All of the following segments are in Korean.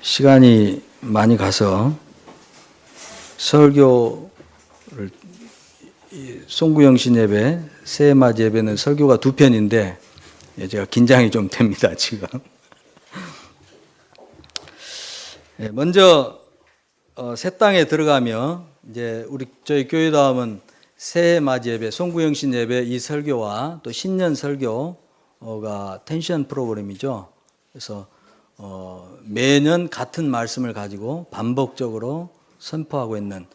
시간이 많이 가서 설교를 송구영신 예배, 새해맞이 예배는 설교가 2편인데 제가 긴장이 좀 됩니다 지금. 먼저 새 땅에 들어가며 이제 저희 교회 다음은 새해맞이 예배, 송구영신 예배 이 설교와 또 신년 설교가 텐션 프로그램이죠. 그래서 매년 같은 말씀을 가지고 반복적으로 선포하고 있는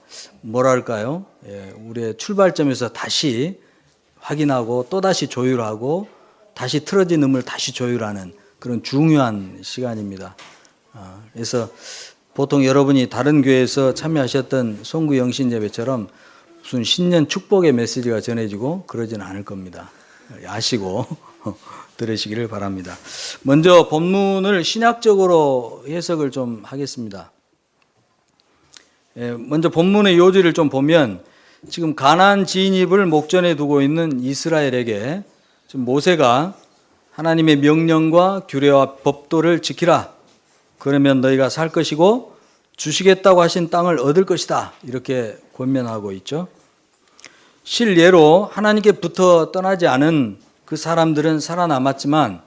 뭐랄까요? 우리의 출발점에서 다시 확인하고 또다시 조율하고 다시 틀어진 음을 다시 조율하는 그런 중요한 시간입니다. 그래서 보통 여러분이 다른 교회에서 참여하셨던 송구영신 예배처럼 무슨 신년 축복의 메시지가 전해지고 그러지는 않을 겁니다. 아시고 들으시기를 바랍니다. 먼저 본문을 신학적으로 해석을 좀 하겠습니다. 먼저 본문의 요지를 좀 보면 지금 가나안 진입을 목전에 두고 있는 이스라엘에게 지금 모세가 하나님의 명령과 규례와 법도를 지키라. 그러면 너희가 살 것이고 주시겠다고 하신 땅을 얻을 것이다. 이렇게 권면하고 있죠. 실례로 하나님께부터 떠나지 않은 그 사람들은 살아남았지만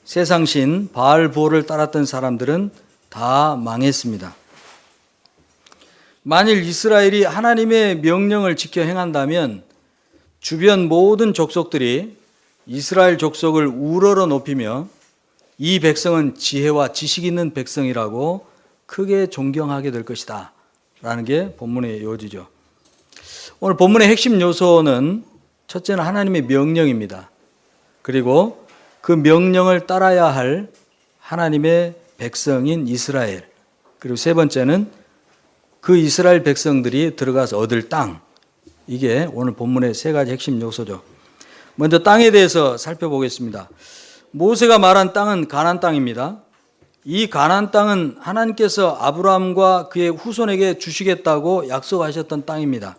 세상신 바알보를 따랐던 사람들은 다 망했습니다. 만일 이스라엘이 하나님의 명령을 지켜 행한다면 주변 모든 족속들이 이스라엘 족속을 우러러 높이며 이 백성은 지혜와 지식 있는 백성이라고 크게 존경하게 될 것이다 라는 게 본문의 요지죠. 오늘 본문의 핵심 요소는 첫째는 하나님의 명령입니다. 그리고 그 명령을 따라야 할 하나님의 백성인 이스라엘, 그리고 세 번째는 그 이스라엘 백성들이 들어가서 얻을 땅. 이게 오늘 본문의 세 가지 핵심 요소죠. 먼저 땅에 대해서 살펴보겠습니다. 모세가 말한 땅은 가나안 땅입니다. 이 가나안 땅은 하나님께서 아브라함과 그의 후손에게 주시겠다고 약속하셨던 땅입니다.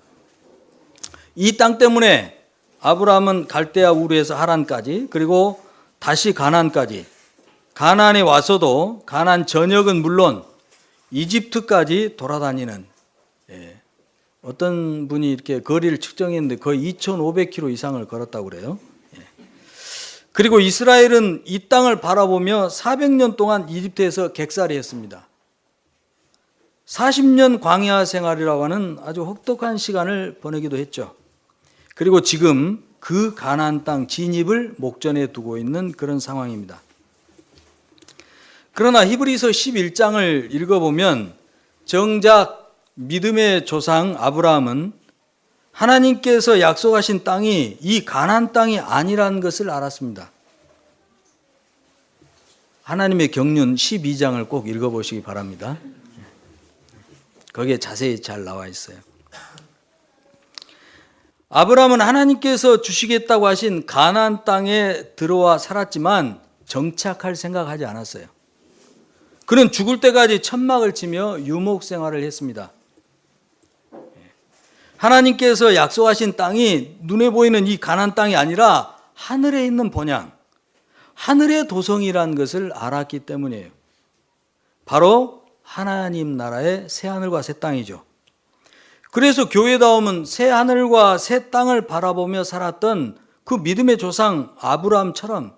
이 땅 때문에 아브라함은 갈대아 우르에서 하란까지, 그리고 다시 가나안까지, 가나안에 와서도 가나안 전역은 물론 이집트까지 돌아다니는, 어떤 분이 이렇게 거리를 측정했는데 거의 2,500km 이상을 걸었다고 그래요. 그리고 이스라엘은 이 땅을 바라보며 400년 동안 이집트에서 객살이 했습니다. 40년 광야 생활이라고 하는 아주 혹독한 시간을 보내기도 했죠. 그리고 지금 그 가나안 땅 진입을 목전에 두고 있는 그런 상황입니다. 그러나 히브리서 11장을 읽어보면 정작 믿음의 조상 아브라함은 하나님께서 약속하신 땅이 이 가나안 땅이 아니라는 것을 알았습니다. 하나님의 경륜 12장을 꼭 읽어보시기 바랍니다. 거기에 자세히 잘 나와 있어요. 아브라함은 하나님께서 주시겠다고 하신 가나안 땅에 들어와 살았지만 정착할 생각하지 않았어요. 그는 죽을 때까지 천막을 치며 유목 생활을 했습니다. 하나님께서 약속하신 땅이 눈에 보이는 이 가나안 땅이 아니라 하늘에 있는 본향, 하늘의 도성이라는 것을 알았기 때문이에요. 바로 하나님 나라의 새 하늘과 새 땅이죠. 그래서 교회다움은 새 하늘과 새 땅을 바라보며 살았던 그 믿음의 조상 아브라함처럼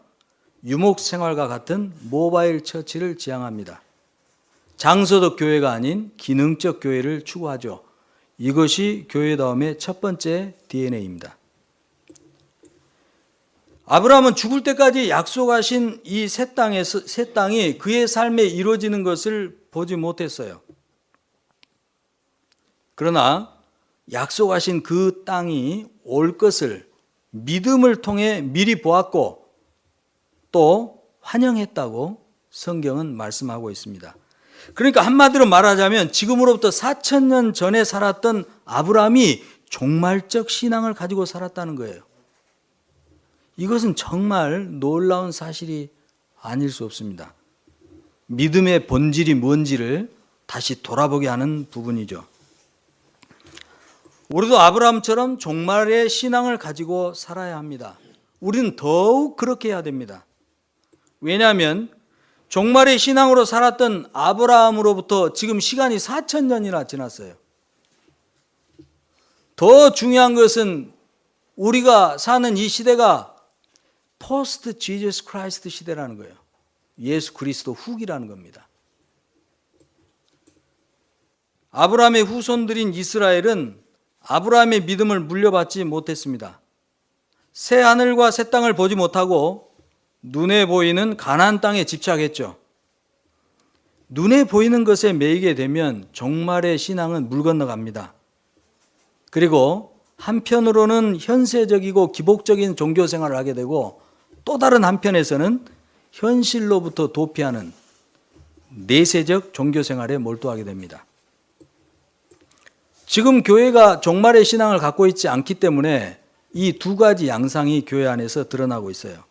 유목 생활과 같은 모바일 처치를 지향합니다. 장소적 교회가 아닌 기능적 교회를 추구하죠. 이것이 교회다움의 첫 번째 DNA입니다. 아브라함은 죽을 때까지 약속하신 이 새 땅이 그의 삶에 이루어지는 것을 보지 못했어요. 그러나 약속하신 그 땅이 올 것을 믿음을 통해 미리 보았고 또 환영했다고 성경은 말씀하고 있습니다. 그러니까 한마디로 말하자면 지금으로부터 4,000년 전에 살았던 아브라함이 종말적 신앙을 가지고 살았다는 거예요. 이것은 정말 놀라운 사실이 아닐 수 없습니다. 믿음의 본질이 뭔지를 다시 돌아보게 하는 부분이죠. 우리도 아브라함처럼 종말의 신앙을 가지고 살아야 합니다. 우리는 더욱 그렇게 해야 됩니다. 왜냐하면 종말의 신앙으로 살았던 아브라함으로부터 지금 시간이 4,000년이나 지났어요. 더 중요한 것은 우리가 사는 이 시대가 포스트 지저스 크라이스트 시대라는 거예요. 예수 그리스도 후기라는 겁니다. 아브라함의 후손들인 이스라엘은 아브라함의 믿음을 물려받지 못했습니다. 새 하늘과 새 땅을 보지 못하고 눈에 보이는 가나안 땅에 집착했죠. 눈에 보이는 것에 매이게 되면 종말의 신앙은 물 건너갑니다. 그리고 한편으로는 현세적이고 기복적인 종교 생활을 하게 되고 또 다른 한편에서는 현실로부터 도피하는 내세적 종교 생활에 몰두하게 됩니다. 지금 교회가 종말의 신앙을 갖고 있지 않기 때문에 이 두 가지 양상이 교회 안에서 드러나고 있어요.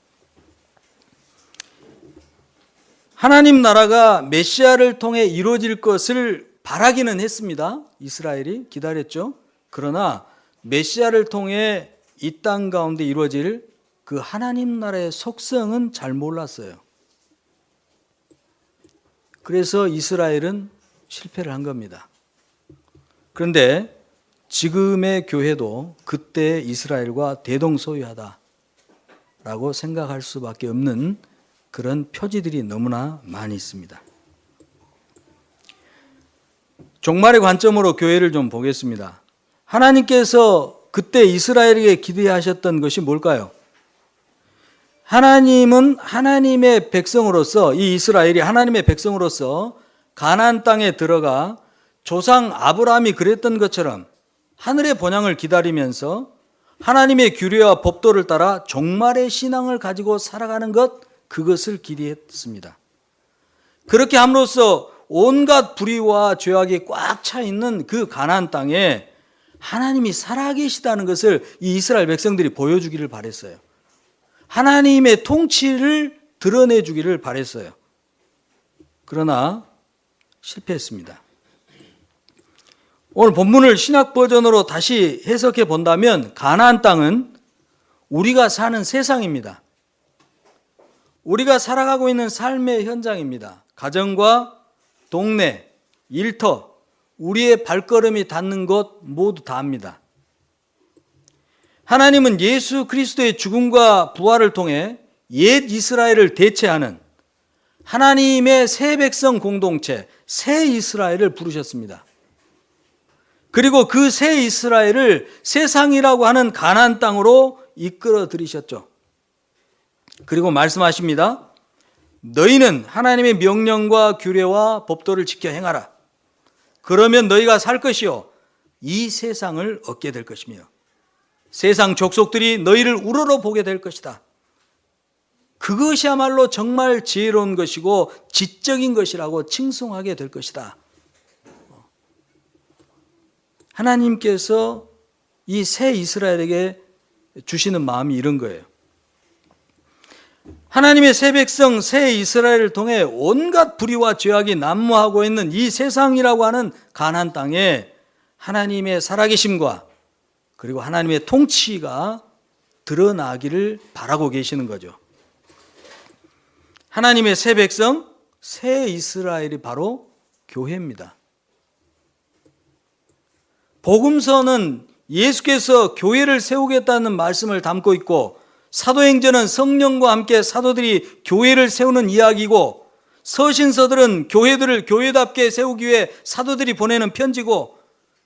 하나님 나라가 메시아를 통해 이루어질 것을 바라기는 했습니다. 이스라엘이 기다렸죠. 그러나 메시아를 통해 이 땅 가운데 이루어질 그 하나님 나라의 속성은 잘 몰랐어요. 그래서 이스라엘은 실패를 한 겁니다. 그런데 지금의 교회도 그때 이스라엘과 대동소이하다라고 생각할 수밖에 없는 그런 표지들이 너무나 많이 있습니다. 종말의 관점으로 교회를 좀 보겠습니다. 하나님께서 그때 이스라엘에게 기대하셨던 것이 뭘까요? 하나님은 하나님의 백성으로서, 이 이스라엘이 하나님의 백성으로서 가나안 땅에 들어가 조상 아브라함이 그랬던 것처럼 하늘의 본향을 기다리면서 하나님의 규례와 법도를 따라 종말의 신앙을 가지고 살아가는 것, 그것을 기대했습니다. 그렇게 함으로써 온갖 불의와 죄악이 꽉 차 있는 그 가나안 땅에 하나님이 살아계시다는 것을 이 이스라엘 백성들이 보여주기를 바랬어요. 하나님의 통치를 드러내주기를 바랬어요. 그러나 실패했습니다. 오늘 본문을 신약 버전으로 다시 해석해 본다면 가나안 땅은 우리가 사는 세상입니다. 우리가 살아가고 있는 삶의 현장입니다. 가정과 동네, 일터, 우리의 발걸음이 닿는 곳 모두 다합니다. 하나님은 예수 그리스도의 죽음과 부활을 통해 옛 이스라엘을 대체하는 하나님의 새 백성 공동체, 새 이스라엘을 부르셨습니다. 그리고 그 새 이스라엘을 세상이라고 하는 가나안 땅으로 이끌어 들이셨죠. 그리고 말씀하십니다. 너희는 하나님의 명령과 규례와 법도를 지켜 행하라. 그러면 너희가 살 것이요 이 세상을 얻게 될 것이며 세상 족속들이 너희를 우러러 보게 될 것이다. 그것이야말로 정말 지혜로운 것이고 지적인 것이라고 칭송하게 될 것이다. 하나님께서 이 새 이스라엘에게 주시는 마음이 이런 거예요. 하나님의 새 백성, 새 이스라엘을 통해 온갖 불의와 죄악이 난무하고 있는 이 세상이라고 하는 가나안 땅에 하나님의 살아계심과 그리고 하나님의 통치가 드러나기를 바라고 계시는 거죠. 하나님의 새 백성, 새 이스라엘이 바로 교회입니다. 복음서는 예수께서 교회를 세우겠다는 말씀을 담고 있고 사도행전은 성령과 함께 사도들이 교회를 세우는 이야기고 서신서들은 교회들을 교회답게 세우기 위해 사도들이 보내는 편지고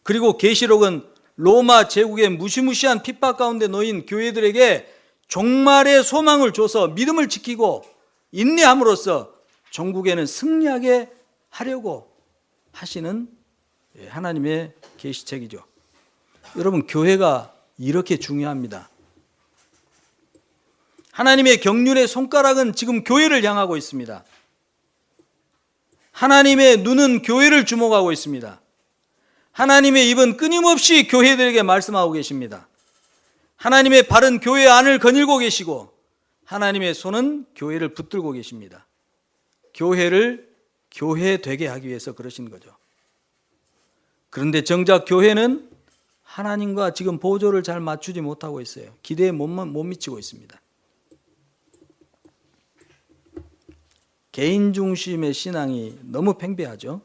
그리고 계시록은 로마 제국의 무시무시한 핍박 가운데 놓인 교회들에게 종말의 소망을 줘서 믿음을 지키고 인내함으로써 종국에는 승리하게 하려고 하시는 하나님의 계시책이죠. 여러분, 교회가 이렇게 중요합니다. 하나님의 경륜의 손가락은 지금 교회를 향하고 있습니다. 하나님의 눈은 교회를 주목하고 있습니다. 하나님의 입은 끊임없이 교회들에게 말씀하고 계십니다. 하나님의 발은 교회 안을 거닐고 계시고 하나님의 손은 교회를 붙들고 계십니다. 교회를 교회되게 하기 위해서 그러신 거죠. 그런데 정작 교회는 하나님과 지금 보조를 잘 맞추지 못하고 있어요. 기대에 못 미치고 있습니다. 개인 중심의 신앙이 너무 팽배하죠.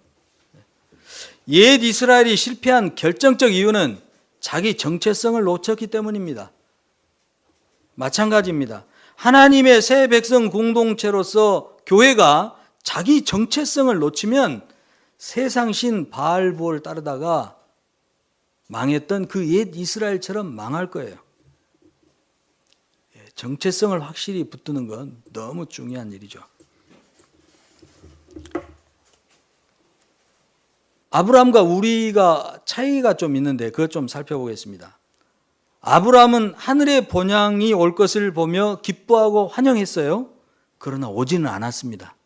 옛 이스라엘이 실패한 결정적 이유는 자기 정체성을 놓쳤기 때문입니다. 마찬가지입니다. 하나님의 새 백성 공동체로서 교회가 자기 정체성을 놓치면 세상신 바알보를 따르다가 망했던 그 옛 이스라엘처럼 망할 거예요. 정체성을 확실히 붙드는 건 너무 중요한 일이죠. 아브라함과 우리가 차이가 좀 있는데 그것 좀 살펴보겠습니다. 아브라함은 하늘의 본향이 올 것을 보며 기뻐하고 환영했어요. 그러나 오지는 않았습니다.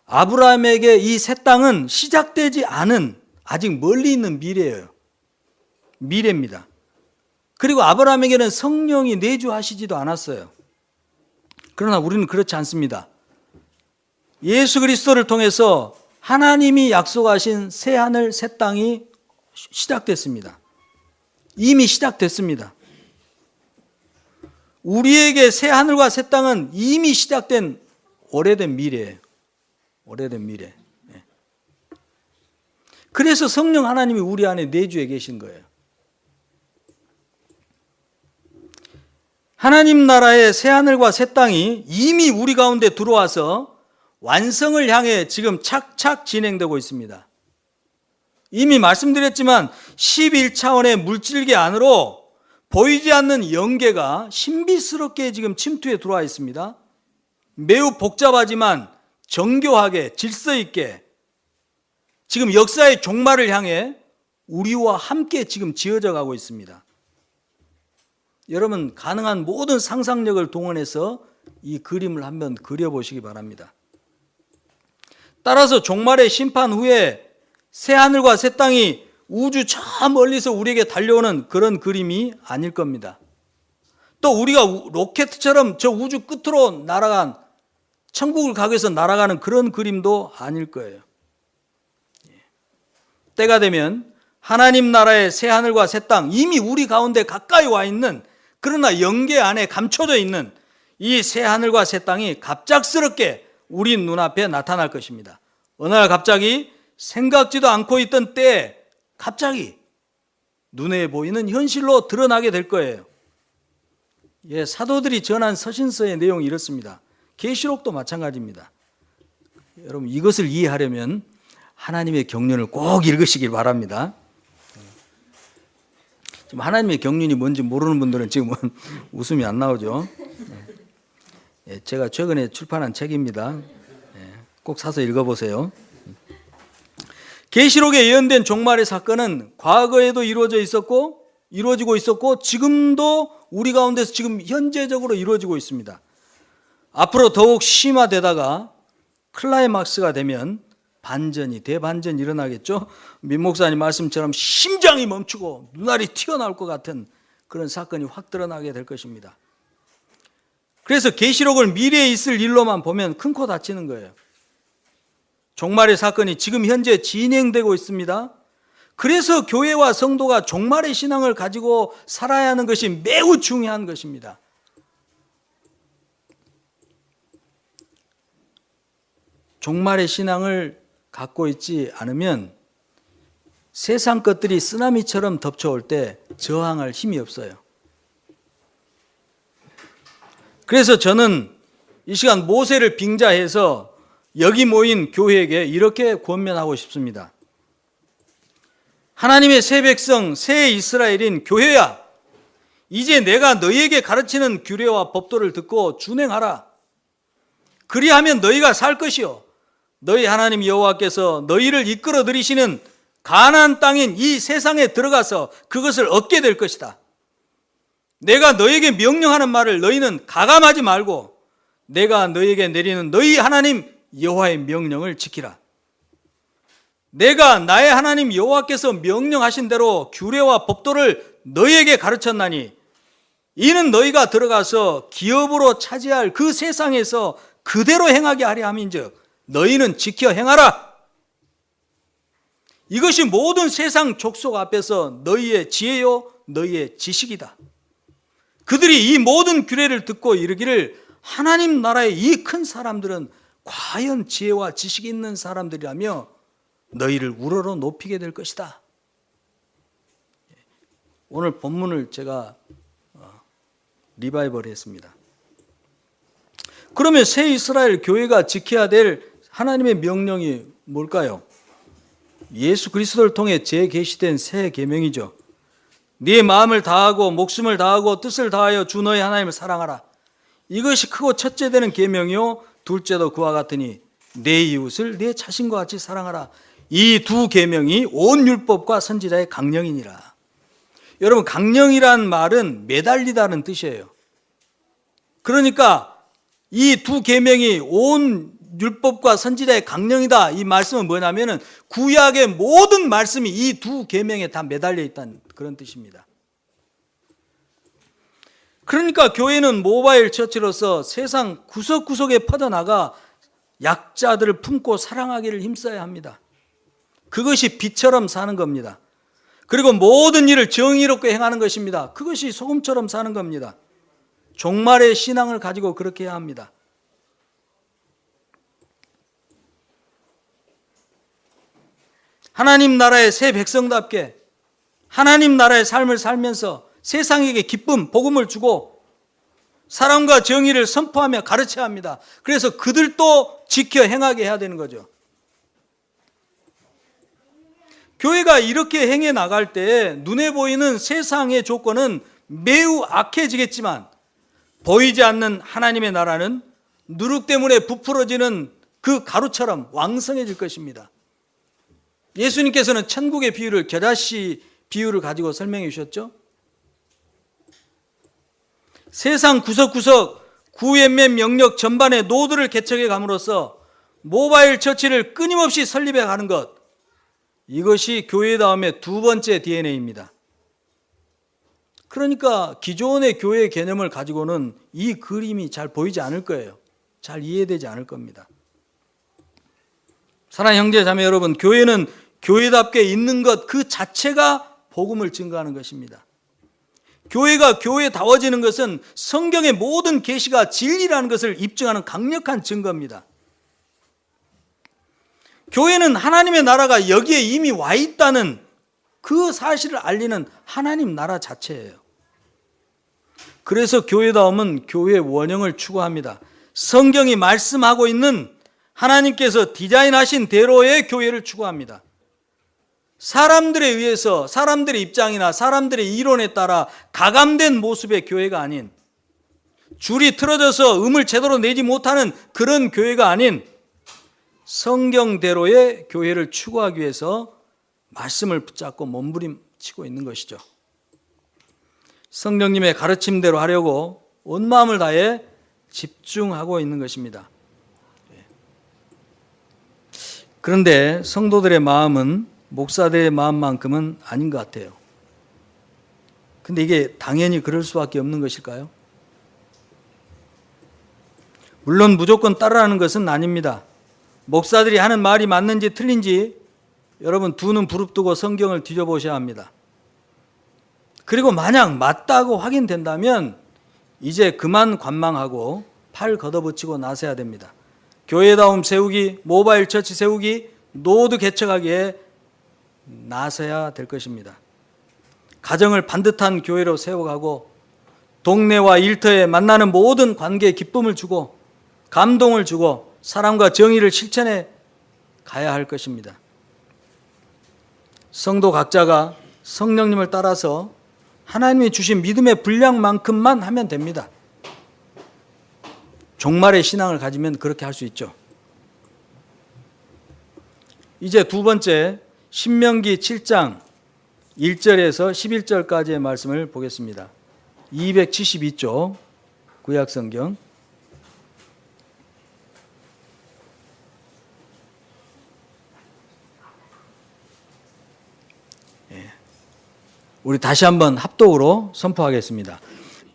아브라함에게 이 새 땅은 시작되지 않은 아직 멀리 있는 미래예요. 미래입니다. 그리고 아브라함에게는 성령이 내주하시지도 않았어요. 그러나 우리는 그렇지 않습니다. 예수 그리스도를 통해서 하나님이 약속하신 새 하늘 새 땅이 시작됐습니다. 이미 시작됐습니다. 우리에게 새 하늘과 새 땅은 이미 시작된 오래된 미래예요. 오래된 미래. 그래서 성령 하나님이 우리 안에 내주해 계신 거예요. 하나님 나라의 새 하늘과 새 땅이 이미 우리 가운데 들어와서 완성을 향해 지금 착착 진행되고 있습니다. 이미 말씀드렸지만 11차원의 물질계 안으로 보이지 않는 영계가 신비스럽게 지금 침투해 들어와 있습니다. 매우 복잡하지만 정교하게 질서 있게 지금 역사의 종말을 향해 우리와 함께 지금 지어져 가고 있습니다. 여러분 가능한 모든 상상력을 동원해서 이 그림을 한번 그려보시기 바랍니다. 따라서 종말의 심판 후에 새 하늘과 새 땅이 우주 저 멀리서 우리에게 달려오는 그런 그림이 아닐 겁니다. 또 우리가 로켓처럼 저 우주 끝으로 날아간 천국을 가기 위해서 날아가는 그런 그림도 아닐 거예요. 때가 되면 하나님 나라의 새 하늘과 새 땅, 이미 우리 가운데 가까이 와 있는, 그러나 영계 안에 감춰져 있는 이 새 하늘과 새 땅이 갑작스럽게 우리 눈앞에 나타날 것입니다. 어느 날 갑자기 생각지도 않고 있던 때에 갑자기 눈에 보이는 현실로 드러나게 될 거예요. 사도들이 전한 서신서의 내용이 이렇습니다. 계시록도 마찬가지입니다. 여러분 이것을 이해하려면 하나님의 경륜을 꼭 읽으시길 바랍니다. 지금 하나님의 경륜이 뭔지 모르는 분들은 지금 웃음이 안 나오죠. 제가 최근에 출판한 책입니다. 꼭 사서 읽어보세요. 계시록에 예언된 종말의 사건은 과거에도 이루어지고 있었고 지금도 우리 가운데서 지금 현재적으로 이루어지고 있습니다. 앞으로 더욱 심화되다가 클라이막스가 되면 대반전이 일어나겠죠. 민 목사님 말씀처럼 심장이 멈추고 눈알이 튀어나올 것 같은 그런 사건이 확 드러나게 될 것입니다. 그래서 계시록을 미래에 있을 일로만 보면 큰 코 다치는 거예요. 종말의 사건이 지금 현재 진행되고 있습니다. 그래서 교회와 성도가 종말의 신앙을 가지고 살아야 하는 것이 매우 중요한 것입니다. 종말의 신앙을 갖고 있지 않으면 세상 것들이 쓰나미처럼 덮쳐올 때 저항할 힘이 없어요. 그래서 저는 이 시간 모세를 빙자해서 여기 모인 교회에게 이렇게 권면하고 싶습니다. 하나님의 새 백성, 새 이스라엘인 교회야, 이제 내가 너희에게 가르치는 규례와 법도를 듣고 준행하라. 그리하면 너희가 살 것이요, 너희 하나님 여호와께서 너희를 이끌어 들이시는 가나안 땅인 이 세상에 들어가서 그것을 얻게 될 것이다. 내가 너희에게 명령하는 말을 너희는 가감하지 말고 내가 너희에게 내리는 너희 하나님 여호와의 명령을 지키라. 내가 나의 하나님 여호와께서 명령하신 대로 규례와 법도를 너희에게 가르쳤나니 이는 너희가 들어가서 기업으로 차지할 그 세상에서 그대로 행하게 하려 함인즉 너희는 지켜 행하라. 이것이 모든 세상 족속 앞에서 너희의 지혜요 너희의 지식이다. 그들이 이 모든 규례를 듣고 이르기를 하나님 나라의 이 큰 사람들은 과연 지혜와 지식이 있는 사람들이라며 너희를 우러러 높이게 될 것이다. 오늘 본문을 제가 리바이벌 했습니다. 그러면 새 이스라엘 교회가 지켜야 될 하나님의 명령이 뭘까요? 예수 그리스도를 통해 재계시된 새 계명이죠. 네 마음을 다하고 목숨을 다하고 뜻을 다하여 주 너의 하나님을 사랑하라. 이것이 크고 첫째 되는 계명이요 둘째도 그와 같으니 내 이웃을 내 자신과 같이 사랑하라. 이 두 계명이 온 율법과 선지자의 강령이니라. 여러분, 강령이란 말은 매달리다는 뜻이에요. 그러니까 이 두 계명이 온 율법과 선지자의 강령이다. 이 말씀은 뭐냐면은 구약의 모든 말씀이 이 두 계명에 다 매달려 있다는 그런 뜻입니다. 그러니까 교회는 모바일 처치로서 세상 구석구석에 퍼져나가 약자들을 품고 사랑하기를 힘써야 합니다. 그것이 빛처럼 사는 겁니다. 그리고 모든 일을 정의롭게 행하는 것입니다. 그것이 소금처럼 사는 겁니다. 종말의 신앙을 가지고 그렇게 해야 합니다. 하나님 나라의 새 백성답게 하나님 나라의 삶을 살면서 세상에게 기쁨, 복음을 주고 사랑과 정의를 선포하며 가르쳐야 합니다. 그래서 그들도 지켜 행하게 해야 되는 거죠. 교회가 이렇게 행해 나갈 때 눈에 보이는 세상의 조건은 매우 악해지겠지만 보이지 않는 하나님의 나라는 누룩 때문에 부풀어지는 그 가루처럼 왕성해질 것입니다. 예수님께서는 천국의 비유를 겨자씨 비유를 가지고 설명해 주셨죠. 세상 구석구석 구연매 명령 전반에 노드를 개척해 감으로써 모바일 처치를 끊임없이 설립해 가는 것, 이것이 교회다움의 두 번째 DNA입니다. 그러니까 기존의 교회 개념을 가지고는 이 그림이 잘 보이지 않을 거예요. 잘 이해되지 않을 겁니다. 사랑하는 형제 자매 여러분, 교회는 교회답게 있는 것 그 자체가 복음을 증거하는 것입니다. 교회가 교회다워지는 것은 성경의 모든 계시가 진리라는 것을 입증하는 강력한 증거입니다. 교회는 하나님의 나라가 여기에 이미 와 있다는 그 사실을 알리는 하나님 나라 자체예요. 그래서 교회다움은 교회의 원형을 추구합니다. 성경이 말씀하고 있는 하나님께서 디자인하신 대로의 교회를 추구합니다. 사람들에 의해서 사람들의 입장이나 사람들의 이론에 따라 가감된 모습의 교회가 아닌, 줄이 틀어져서 음을 제대로 내지 못하는 그런 교회가 아닌 성경대로의 교회를 추구하기 위해서 말씀을 붙잡고 몸부림치고 있는 것이죠. 성령님의 가르침대로 하려고 온 마음을 다해 집중하고 있는 것입니다. 그런데 성도들의 마음은 목사들의 마음만큼은 아닌 것 같아요. 근데 이게 당연히 그럴 수밖에 없는 것일까요? 물론 무조건 따르라는 것은 아닙니다. 목사들이 하는 말이 맞는지 틀린지 여러분 두 눈 부릅뜨고 성경을 뒤져보셔야 합니다. 그리고 만약 맞다고 확인된다면 이제 그만 관망하고 팔 걷어붙이고 나서야 됩니다. 교회다움 세우기, 모바일 처치 세우기, 노드 개척하기에 나서야 될 것입니다. 가정을 반듯한 교회로 세워가고 동네와 일터에 만나는 모든 관계에 기쁨을 주고 감동을 주고 사랑과 정의를 실천해 가야 할 것입니다. 성도 각자가 성령님을 따라서 하나님이 주신 믿음의 분량만큼만 하면 됩니다. 종말의 신앙을 가지면 그렇게 할 수 있죠. 이제 두 번째, 신명기 7장 1절에서 11절까지의 말씀을 보겠습니다. 272쪽 구약성경. 우리 다시 한번 합독으로 선포하겠습니다.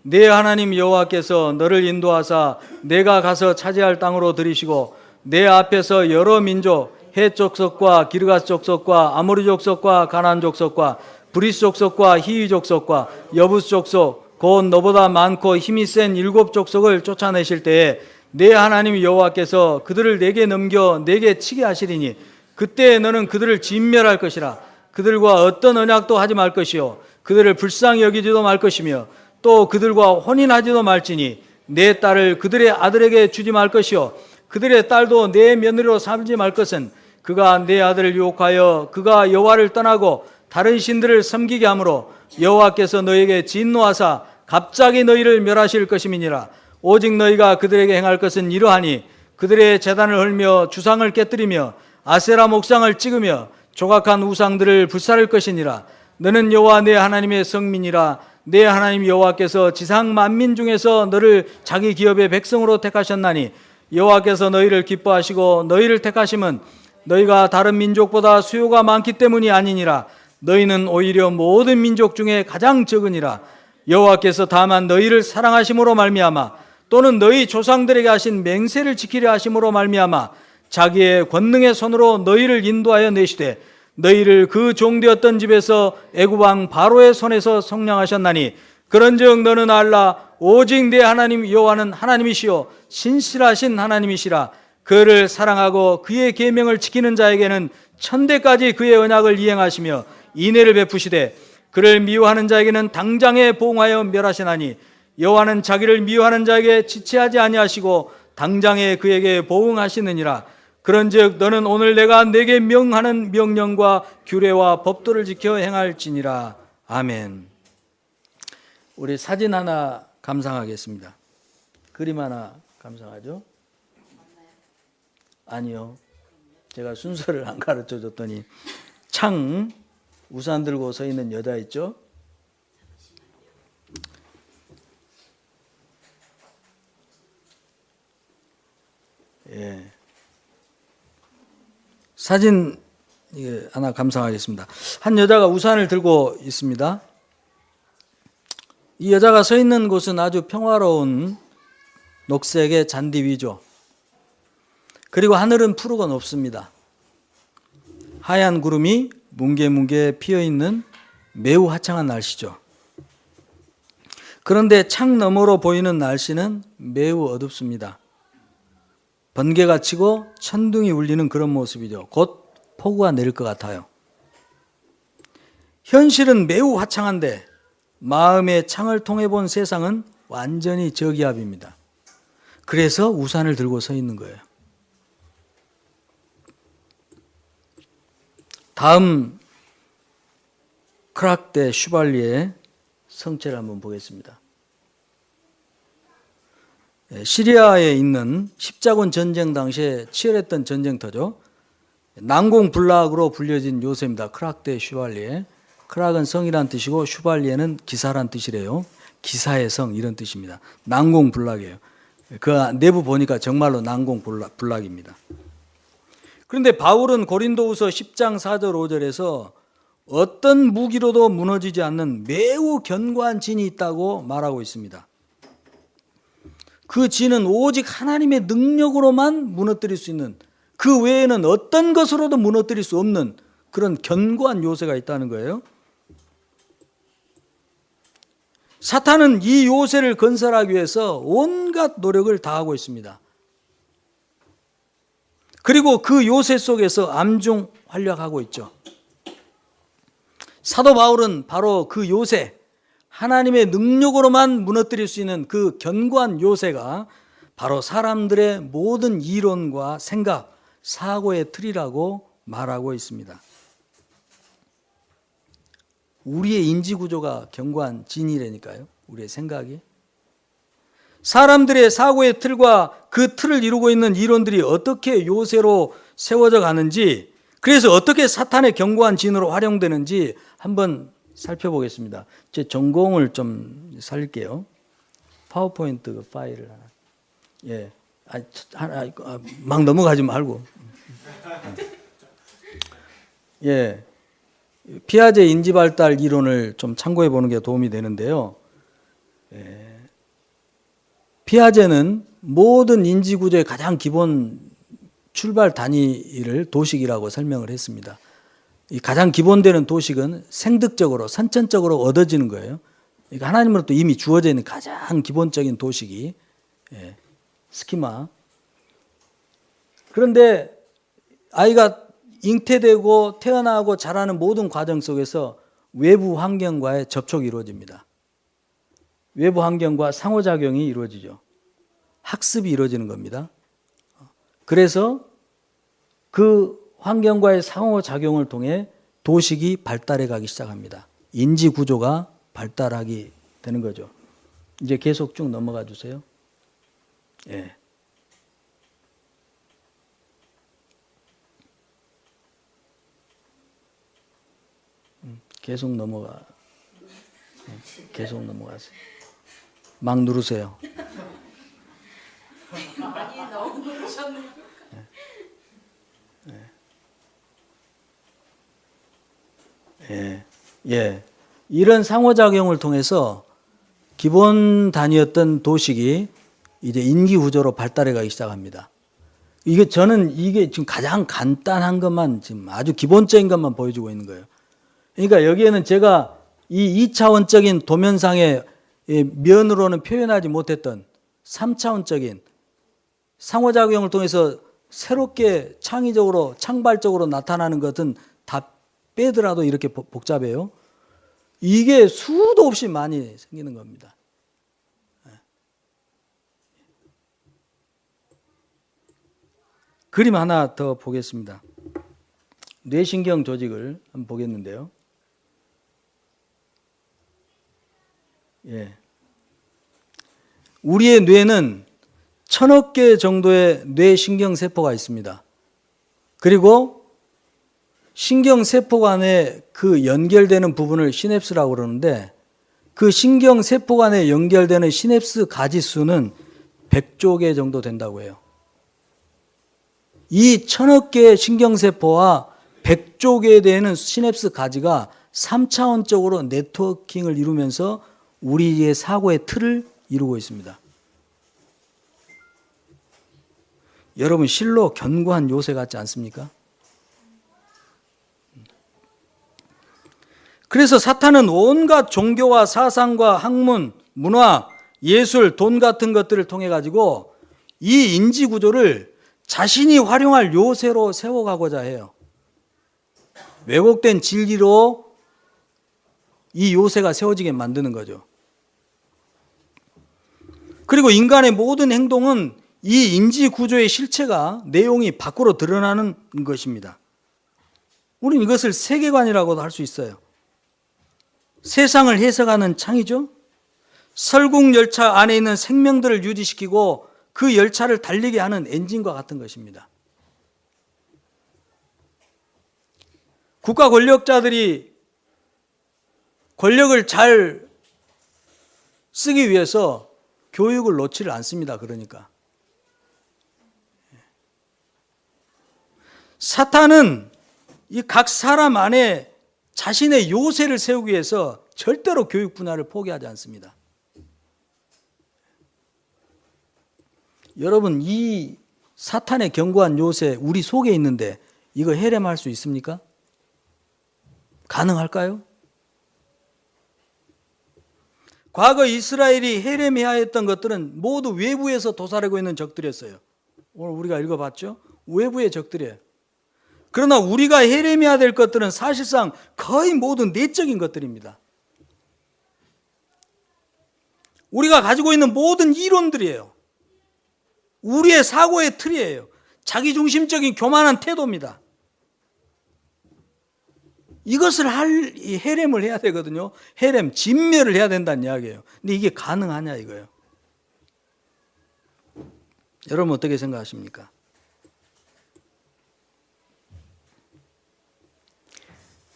내 하나님 여호와께서 너를 인도하사 내가 가서 차지할 땅으로 들이시고 내 앞에서 여러 민족 헷 족속과 기르가스 족속과 아모리 족속과 가나안 족속과 브리스 족속과 히위 족속과 여부스 족속 곧 너보다 많고 힘이 센 7 족속을 쫓아내실 때에 내 하나님 여호와께서 그들을 내게 넘겨 내게 치게 하시리니 그때 너는 그들을 진멸할 것이라. 그들과 어떤 언약도 하지 말 것이요 그들을 불쌍히 여기지도 말 것이며 또 그들과 혼인하지도 말지니 내 딸을 그들의 아들에게 주지 말 것이요 그들의 딸도 내 며느리로 삼지 말 것은 그가 내 아들을 유혹하여 그가 여호와를 떠나고 다른 신들을 섬기게 하므로 여호와께서 너에게 진노하사 갑자기 너희를 멸하실 것임이니라. 오직 너희가 그들에게 행할 것은 이러하니 그들의 제단을 헐며 주상을 깨뜨리며 아세라 목상을 찍으며 조각한 우상들을 불사를 것이니라. 너는 여호와 내 하나님의 성민이라. 내 하나님 여호와께서 지상 만민 중에서 너를 자기 기업의 백성으로 택하셨나니 여호와께서 너희를 기뻐하시고 너희를 택하심은 너희가 다른 민족보다 수요가 많기 때문이 아니니라. 너희는 오히려 모든 민족 중에 가장 적으니라. 여호와께서 다만 너희를 사랑하심으로 말미암아 또는 너희 조상들에게 하신 맹세를 지키려 하심으로 말미암아 자기의 권능의 손으로 너희를 인도하여 내시되 너희를 그 종되었던 집에서 애굽 왕 바로의 손에서 속량하셨나니 그런즉 너는 알라. 오직 내 하나님 여호와는 하나님이시요 신실하신 하나님이시라. 그를 사랑하고 그의 계명을 지키는 자에게는 천대까지 그의 언약을 이행하시며 인애를 베푸시되 그를 미워하는 자에게는 당장에 보응하여 멸하시나니 여호와는 자기를 미워하는 자에게 지체하지 아니하시고 당장에 그에게 보응하시느니라. 그런즉 너는 오늘 내가 네게 명하는 명령과 규례와 법도를 지켜 행할지니라. 아멘. 우리 사진 하나 감상하겠습니다. 그림 하나 감상하죠? 아니요. 제가 순서를 안 가르쳐 줬더니 창 우산 들고 서 있는 여자 있죠? 예. 사진 하나 감상하겠습니다. 한 여자가 우산을 들고 있습니다. 이 여자가 서 있는 곳은 아주 평화로운 녹색의 잔디 위죠. 그리고 하늘은 푸르고 높습니다. 하얀 구름이 뭉게뭉게 피어있는 매우 화창한 날씨죠. 그런데 창 너머로 보이는 날씨는 매우 어둡습니다. 번개가 치고 천둥이 울리는 그런 모습이죠. 곧 폭우가 내릴 것 같아요. 현실은 매우 화창한데 마음의 창을 통해 본 세상은 완전히 저기압입니다. 그래서 우산을 들고 서 있는 거예요. 다음 크락 대 슈발리의 성체를 한번 보겠습니다. 시리아에 있는 십자군 전쟁 당시에 치열했던 전쟁터죠. 난공불락으로 불려진 요새입니다. 크락 대 슈발리에. 크락은 성이란 뜻이고 슈발리에는 기사란 뜻이래요. 기사의 성 이런 뜻입니다. 난공불락이에요. 그 내부 보니까 정말로 난공불락입니다. 그런데 바울은 고린도후서 10장 4절 5절에서 어떤 무기로도 무너지지 않는 매우 견고한 진이 있다고 말하고 있습니다. 그 진은 오직 하나님의 능력으로만 무너뜨릴 수 있는, 그 외에는 어떤 것으로도 무너뜨릴 수 없는 그런 견고한 요새가 있다는 거예요. 사탄은 이 요새를 건설하기 위해서 온갖 노력을 다하고 있습니다. 그리고 그 요새 속에서 암중활약하고 있죠. 사도 바울은 바로 그 요새, 하나님의 능력으로만 무너뜨릴 수 있는 그 견고한 요새가 바로 사람들의 모든 이론과 생각, 사고의 틀이라고 말하고 있습니다. 우리의 인지구조가 견고한 진이라니까요. 우리의 생각이. 사람들의 사고의 틀과 그 틀을 이루고 있는 이론들이 어떻게 요새로 세워져 가는지, 그래서 어떻게 사탄의 견고한 진으로 활용되는지 한번 살펴보겠습니다. 제 전공을 좀 살릴게요. 파워포인트 파일을 하나. 예. 막 넘어가지 말고. 예. 피아제 인지발달 이론을 좀 참고해 보는 게 도움이 되는데요. 예. 피아제는 모든 인지구조의 가장 기본 출발 단위를 도식이라고 설명을 했습니다. 이 가장 기본되는 도식은 생득적으로, 선천적으로 얻어지는 거예요. 그러니까 하나님으로부터 이미 주어져 있는 가장 기본적인 도식이 스키마. 그런데 아이가 잉태되고 태어나고 자라는 모든 과정 속에서 외부 환경과의 접촉이 이루어집니다. 외부 환경과 상호작용이 이루어지죠. 학습이 이루어지는 겁니다. 그래서 그 환경과의 상호작용을 통해 도식이 발달해 가기 시작합니다. 인지 구조가 발달하게 되는 거죠. 이제 계속 쭉 넘어가 주세요. 예. 계속 넘어가. 계속 넘어가세요. 막 누르세요. 많이 너무 누르셨네요. 예. 이런 상호작용을 통해서 기본 단위였던 도식이 이제 인기 구조로 발달해 가기 시작합니다. 저는 이게 지금 가장 간단한 것만, 지금 아주 기본적인 것만 보여주고 있는 거예요. 그러니까 여기에는 제가 이 2차원적인 도면상의 면으로는 표현하지 못했던 3차원적인 상호작용을 통해서 새롭게 창의적으로, 창발적으로 나타나는 것은 다 빼더라도 이렇게 복잡해요. 이게 수도 없이 많이 생기는 겁니다. 그림 하나 더 보겠습니다. 뇌신경 조직을 한번 보겠는데요. 우리의 뇌는 1000억 개 정도의 뇌신경세포가 있습니다. 그리고 신경세포 간에 그 연결되는 부분을 시냅스라고 그러는데, 그 신경세포 간에 연결되는 시냅스 가지 수는 100조 개 정도 된다고 해요. 이 1000억 개의 신경세포와 100조 개에 되는 시냅스 가지가 3차원적으로 네트워킹을 이루면서 우리의 사고의 틀을 이루고 있습니다. 여러분, 실로 견고한 요새 같지 않습니까? 그래서 사탄은 온갖 종교와 사상과 학문, 문화, 예술, 돈 같은 것들을 통해 가지고 이 인지 구조를 자신이 활용할 요새로 세워가고자 해요. 왜곡된 진리로 이 요새가 세워지게 만드는 거죠. 그리고 인간의 모든 행동은 이 인지 구조의 실체가, 내용이 밖으로 드러나는 것입니다. 우리는 이것을 세계관이라고도 할 수 있어요. 세상을 해석하는 창이죠. 설국열차 안에 있는 생명들을 유지시키고 그 열차를 달리게 하는 엔진과 같은 것입니다. 국가 권력자들이 권력을 잘 쓰기 위해서 교육을 놓지를 않습니다. 그러니까 사탄은 이 각 사람 안에 자신의 요새를 세우기 위해서 절대로 교육 분야를 포기하지 않습니다. 여러분, 이 사탄의 견고한 요새 우리 속에 있는데 이거 해렴할 수 있습니까? 가능할까요? 과거 이스라엘이 해렴해야 했던 것들은 모두 외부에서 도사리고 있는 적들이었어요. 오늘 우리가 읽어봤죠? 외부의 적들이에요. 그러나 우리가 해렴해야 될 것들은 사실상 거의 모두 내적인 것들입니다. 우리가 가지고 있는 모든 이론들이에요. 우리의 사고의 틀이에요. 자기중심적인 교만한 태도입니다. 이것을 해렴을 해야 되거든요. 해렴, 진멸을 해야 된다는 이야기예요. 근데 이게 가능하냐 이거예요. 여러분 어떻게 생각하십니까?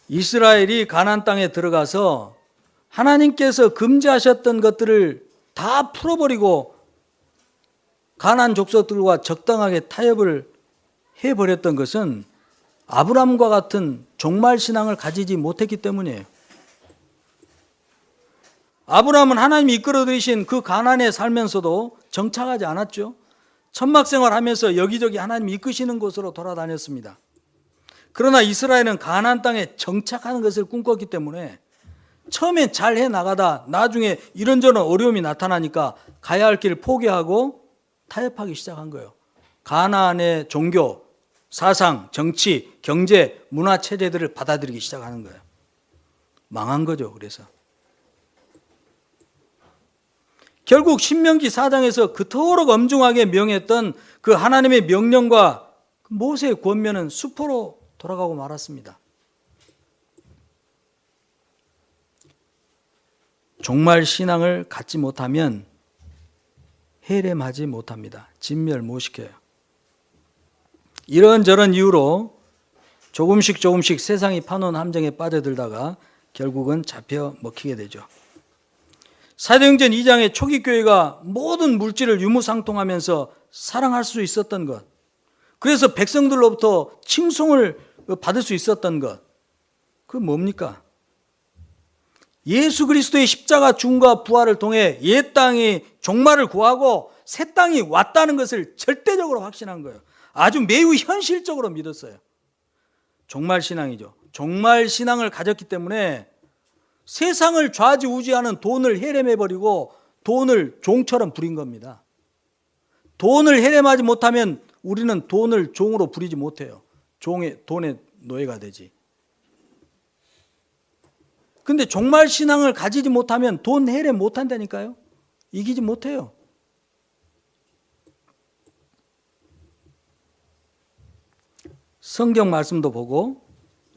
이스라엘이 가나안 땅에 들어가서 하나님께서 금지하셨던 것들을 다 풀어버리고 가나안 족속들과 적당하게 타협을 해버렸던 것은 아브라함과 같은 종말 신앙을 가지지 못했기 때문이에요. 아브라함은 하나님이 이끌어들이신 그 가나안에 살면서도 정착하지 않았죠. 천막생활하면서 여기저기 하나님이 이끄시는 곳으로 돌아다녔습니다. 그러나 이스라엘은 가나안 땅에 정착하는 것을 꿈꿨기 때문에 처음엔 잘 해나가다 나중에 이런저런 어려움이 나타나니까 가야 할 길을 포기하고 타협하기 시작한 거예요. 가나안의 종교, 사상, 정치, 경제, 문화 체제들을 받아들이기 시작하는 거예요. 망한 거죠. 그래서 결국 신명기 4장에서 그토록 엄중하게 명했던 그 하나님의 명령과 모세의 권면은 수포로 돌아가고 말았습니다. 종말 신앙을 갖지 못하면 해렘하지 못합니다. 진멸 못 시켜요. 이런저런 이유로 조금씩 세상이 파놓은 함정에 빠져들다가 결국은 잡혀 먹히게 되죠. 사도행전 2장의 초기 교회가 모든 물질을 유무상통하면서 사랑할 수 있었던 것, 그래서 백성들로부터 칭송을 받을 수 있었던 것, 그건 뭡니까? 예수 그리스도의 십자가 죽음과 부활을 통해 옛 땅이 종말을 구하고 새 땅이 왔다는 것을 절대적으로 확신한 거예요. 아주 매우 현실적으로 믿었어요. 종말 신앙이죠. 종말 신앙을 가졌기 때문에 세상을 좌지우지하는 돈을 해렘해버리고 돈을 종처럼 부린 겁니다. 돈을 해렘하지 못하면 우리는 돈을 종으로 부리지 못해요. 돈의 노예가 되지. 근데 종말 신앙을 가지지 못하면 돈 해렘 못한다니까요. 이기지 못해요. 성경 말씀도 보고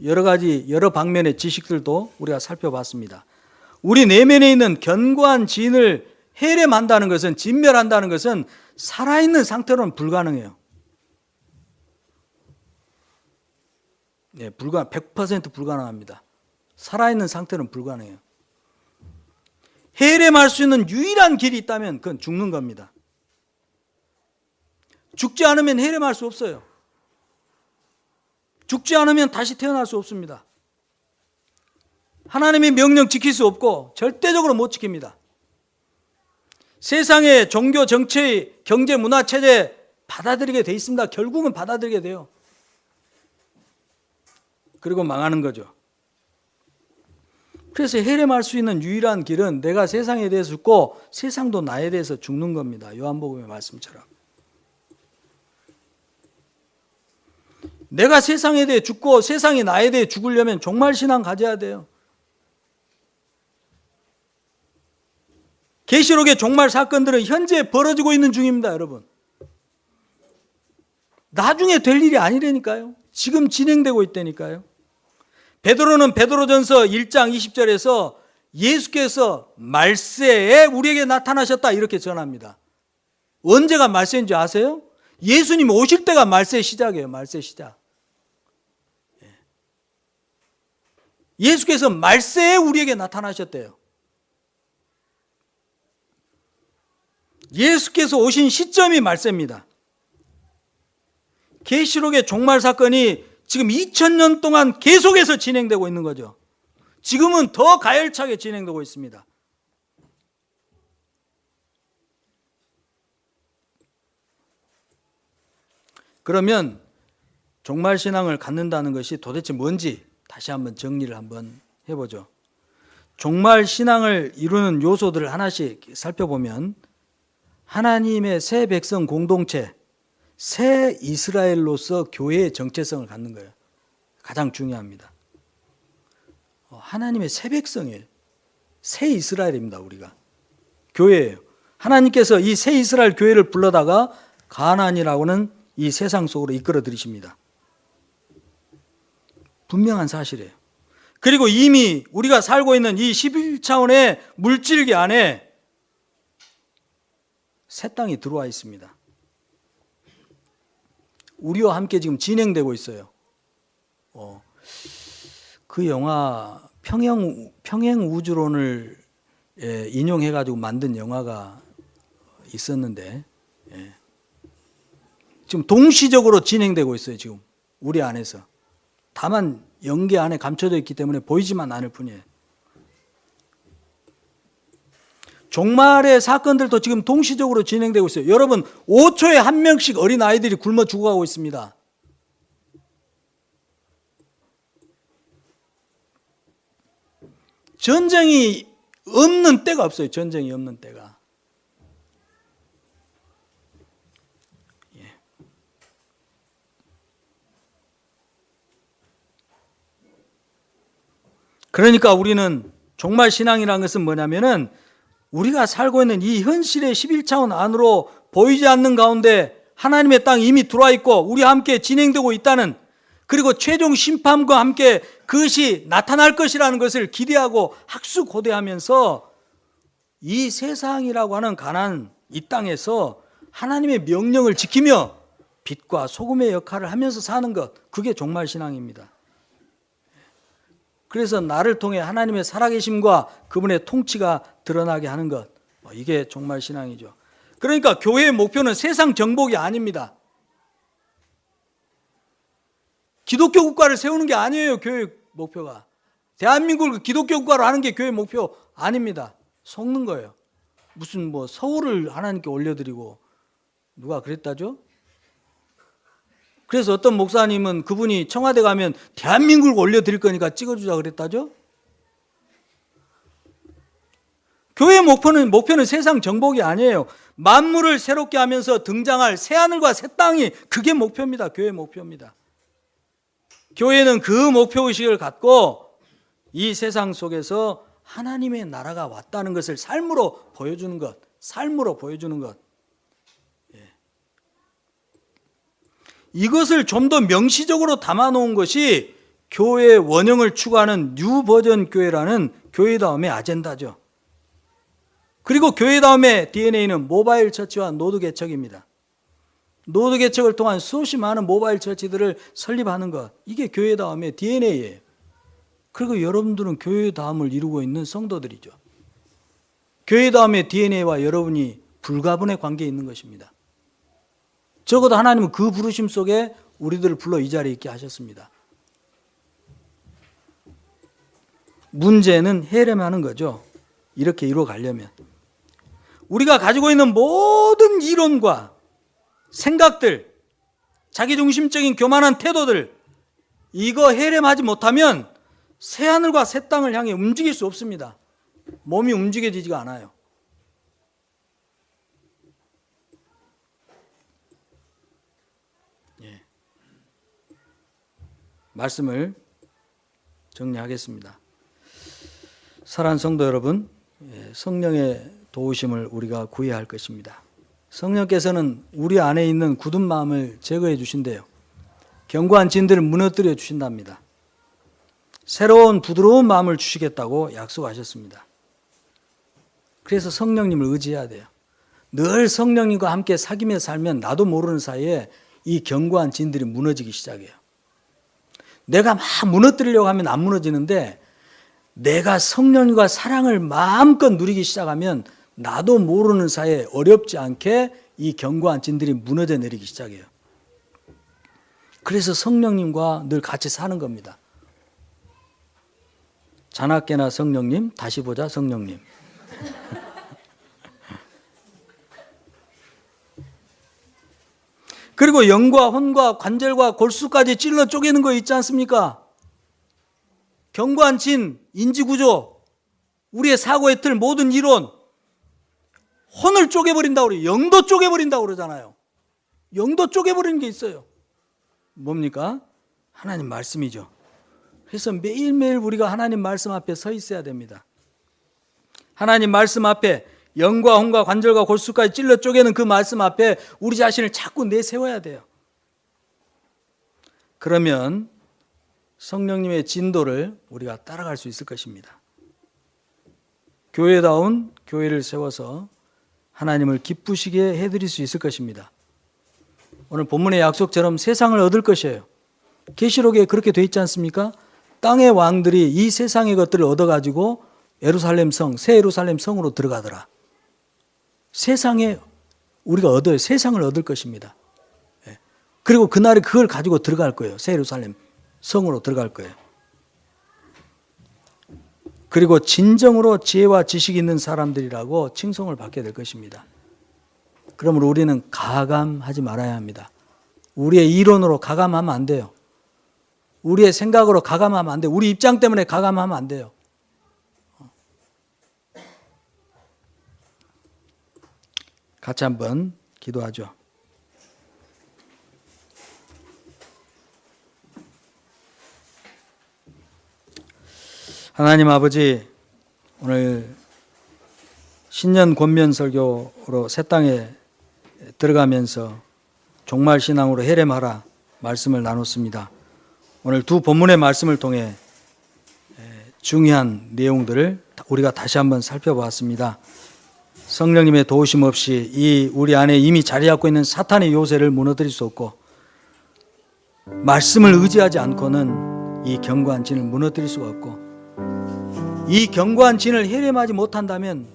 여러 방면의 지식들도 우리가 살펴봤습니다. 우리 내면에 있는 견고한 진을 해렘한다는 것은, 진멸한다는 것은 살아있는 상태로는 불가능해요. 100% 불가능합니다. 살아있는 상태는 불가능해요. 해렘할 수 있는 유일한 길이 있다면 그건 죽는 겁니다. 죽지 않으면 해렘할 수 없어요. 죽지 않으면 다시 태어날 수 없습니다. 하나님의 명령 지킬 수 없고 절대적으로 못 지킵니다. 세상의 종교, 정치, 경제, 문화 체제 받아들이게 돼 있습니다. 결국은 받아들이게 돼요. 그리고 망하는 거죠. 그래서 해렘할 수 있는 유일한 길은 내가 세상에 대해서 죽고 세상도 나에 대해서 죽는 겁니다. 요한복음의 말씀처럼. 내가 세상에 대해 죽고 세상이 나에 대해 죽으려면 종말 신앙 가져야 돼요. 계시록의 종말 사건들은 현재 벌어지고 있는 중입니다, 여러분. 나중에 될 일이 아니라니까요. 지금 진행되고 있다니까요. 베드로는 베드로전서 1장 20절에서 예수께서 말세에 우리에게 나타나셨다 이렇게 전합니다. 언제가 말세인지 아세요? 예수님 오실 때가 말세의 시작이에요. 말세의 시작. 예수께서 말세에 우리에게 나타나셨대요. 예수께서 오신 시점이 말세입니다. 계시록의 종말 사건이 지금 2000년 동안 계속해서 진행되고 있는 거죠. 지금은 더 가열차게 진행되고 있습니다. 그러면 종말 신앙을 갖는다는 것이 도대체 뭔지 다시 한번 정리를 한번 해보죠. 종말 신앙을 이루는 요소들을 하나씩 살펴보면 하나님의 새 백성 공동체, 새 이스라엘로서 교회의 정체성을 갖는 거예요. 가장 중요합니다. 하나님의 새 백성이에요. 새 이스라엘입니다. 우리가 교회예요. 하나님께서 이 새 이스라엘 교회를 불러다가 가나안이라고는 이 세상 속으로 이끌어 들이십니다. 분명한 사실이에요. 그리고 이미 우리가 살고 있는 이 11차원의 물질계 안에 새 땅이 들어와 있습니다. 우리와 함께 지금 진행되고 있어요. 그 영화 평행우주론을 인용해가지고 만든 영화가 있었는데 지금 동시적으로 진행되고 있어요. 지금 우리 안에서. 다만 영계 안에 감춰져 있기 때문에 보이지만 않을 뿐이에요. 종말의 사건들도 지금 동시적으로 진행되고 있어요. 여러분 5초에 한 명씩 어린아이들이 굶어 죽어가고 있습니다. 전쟁이 없는 때가 없어요. 전쟁이 없는 때가. 그러니까 우리는 종말 신앙이라는 것은 뭐냐면은 우리가 살고 있는 이 현실의 11차원 안으로 보이지 않는 가운데 하나님의 땅이 이미 들어와 있고 우리와 함께 진행되고 있다는, 그리고 최종 심판과 함께 그것이 나타날 것이라는 것을 기대하고 학수고대하면서 이 세상이라고 하는 가난한 이 땅에서 하나님의 명령을 지키며 빛과 소금의 역할을 하면서 사는 것, 그게 종말 신앙입니다. 그래서 나를 통해 하나님의 살아계심과 그분의 통치가 드러나게 하는 것, 이게 종말 신앙이죠. 그러니까 교회의 목표는 세상 정복이 아닙니다. 기독교 국가를 세우는 게 아니에요. 교회 목표가. 대한민국을 기독교 국가로 하는 게 교회 목표 아닙니다. 속는 거예요. 무슨 서울을 하나님께 올려드리고, 누가 그랬다죠? 그래서 어떤 목사님은 그분이 청와대 가면 대한민국을 올려드릴 거니까 찍어주자 그랬다죠? 교회의 목표는 세상 정복이 아니에요. 만물을 새롭게 하면서 등장할 새하늘과 새 땅이, 그게 목표입니다. 교회의 목표입니다. 교회는 그 목표의식을 갖고 이 세상 속에서 하나님의 나라가 왔다는 것을 삶으로 보여주는 것, 삶으로 보여주는 것. 이것을 좀 더 명시적으로 담아놓은 것이 교회의 원형을 추구하는 뉴버전 교회라는 교회다움의 아젠다죠. 그리고 교회다움의 DNA는 모바일 처치와 노드 개척입니다. 노드 개척을 통한 수없이 많은 모바일 처치들을 설립하는 것, 이게 교회다움의 DNA예요. 그리고 여러분들은 교회다움을 이루고 있는 성도들이죠. 교회다움의 DNA와 여러분이 불가분의 관계에 있는 것입니다. 적어도 하나님은 그 부르심 속에 우리들을 불러 이 자리에 있게 하셨습니다. 문제는 해lem하는 거죠. 이렇게 이루어가려면. 우리가 가지고 있는 모든 이론과 생각들, 자기중심적인 교만한 태도들, 이거 해lem하지 못하면 새하늘과 새 땅을 향해 움직일 수 없습니다. 몸이 움직여지지가 않아요. 말씀을 정리하겠습니다. 사랑하는 성도 여러분, 성령의 도우심을 우리가 구해야 할 것입니다. 성령께서는 우리 안에 있는 굳은 마음을 제거해 주신대요. 견고한 진들을 무너뜨려 주신답니다. 새로운 부드러운 마음을 주시겠다고 약속하셨습니다. 그래서 성령님을 의지해야 돼요. 늘 성령님과 함께 사귀며 살면 나도 모르는 사이에 이 견고한 진들이 무너지기 시작해요. 내가 막 무너뜨리려고 하면 안 무너지는데, 내가 성령과 사랑을 마음껏 누리기 시작하면 나도 모르는 사이에 어렵지 않게 이 견고한 진들이 무너져 내리기 시작해요. 그래서 성령님과 늘 같이 사는 겁니다. 자나깨나 성령님, 다시 보자 성령님. 그리고 영과 혼과 관절과 골수까지 찔러 쪼개는 거 있지 않습니까? 견고한 진, 인지구조, 우리의 사고의 틀, 모든 이론, 혼을 쪼개버린다고 그래요. 영도 쪼개버린다고 그러잖아요. 영도 쪼개버리는 게 있어요. 뭡니까? 하나님 말씀이죠. 그래서 매일매일 우리가 하나님 말씀 앞에 서 있어야 됩니다. 하나님 말씀 앞에, 영과 혼과 관절과 골수까지 찔러 쪼개는 그 말씀 앞에 우리 자신을 자꾸 내세워야 돼요. 그러면 성령님의 진도를 우리가 따라갈 수 있을 것입니다. 교회다운 교회를 세워서 하나님을 기쁘시게 해드릴 수 있을 것입니다. 오늘 본문의 약속처럼 세상을 얻을 것이에요. 계시록에 그렇게 돼 있지 않습니까? 땅의 왕들이 이 세상의 것들을 얻어가지고 예루살렘 성, 새 예루살렘 성으로 들어가더라. 세상에 우리가 얻어요. 세상을 얻을 것입니다. 그리고 그날에 그걸 가지고 들어갈 거예요. 새 예루살렘 성으로 들어갈 거예요. 그리고 진정으로 지혜와 지식이 있는 사람들이라고 칭송을 받게 될 것입니다. 그러므로 우리는 가감하지 말아야 합니다. 우리의 이론으로 가감하면 안 돼요. 우리의 생각으로 가감하면 안 돼요. 우리 입장 때문에 가감하면 안 돼요. 같이 한번 기도하죠. 하나님 아버지, 오늘 신년 권면 설교로 새 땅에 들어가면서 종말 신앙으로 해렘하라 말씀을 나눴습니다. 오늘 두 본문의 말씀을 통해 중요한 내용들을 우리가 다시 한번 살펴보았습니다. 성령님의 도우심 없이 이 우리 안에 이미 자리 잡고 있는 사탄의 요새를 무너뜨릴 수 없고, 말씀을 의지하지 않고는 이 견고한 진을 무너뜨릴 수가 없고, 이 견고한 진을 해lem하지 못한다면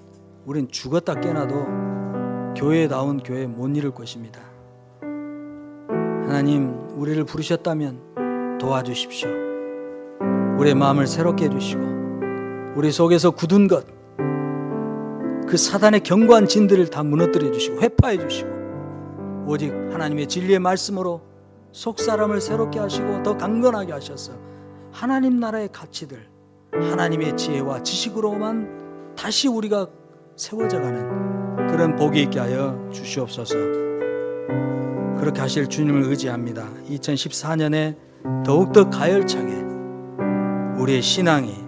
우린 죽었다 깨어나도 교회다운 교회 못 이룰 것입니다. 하나님, 우리를 부르셨다면 도와주십시오. 우리의 마음을 새롭게 해주시고, 우리 속에서 굳은 것, 그 사단의 견고한 진들을 다 무너뜨려 주시고 회파해 주시고, 오직 하나님의 진리의 말씀으로 속사람을 새롭게 하시고 더 강건하게 하셔서 하나님 나라의 가치들, 하나님의 지혜와 지식으로만 다시 우리가 세워져 가는 그런 복이 있게 하여 주시옵소서. 그렇게 하실 주님을 의지합니다. 2014년에 더욱더 가열차게 우리의 신앙이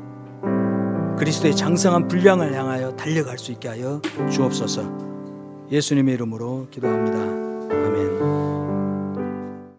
그리스도의 장성한 분량을 향하여 달려갈 수 있게 하여 주옵소서. 예수님의 이름으로 기도합니다. 아멘.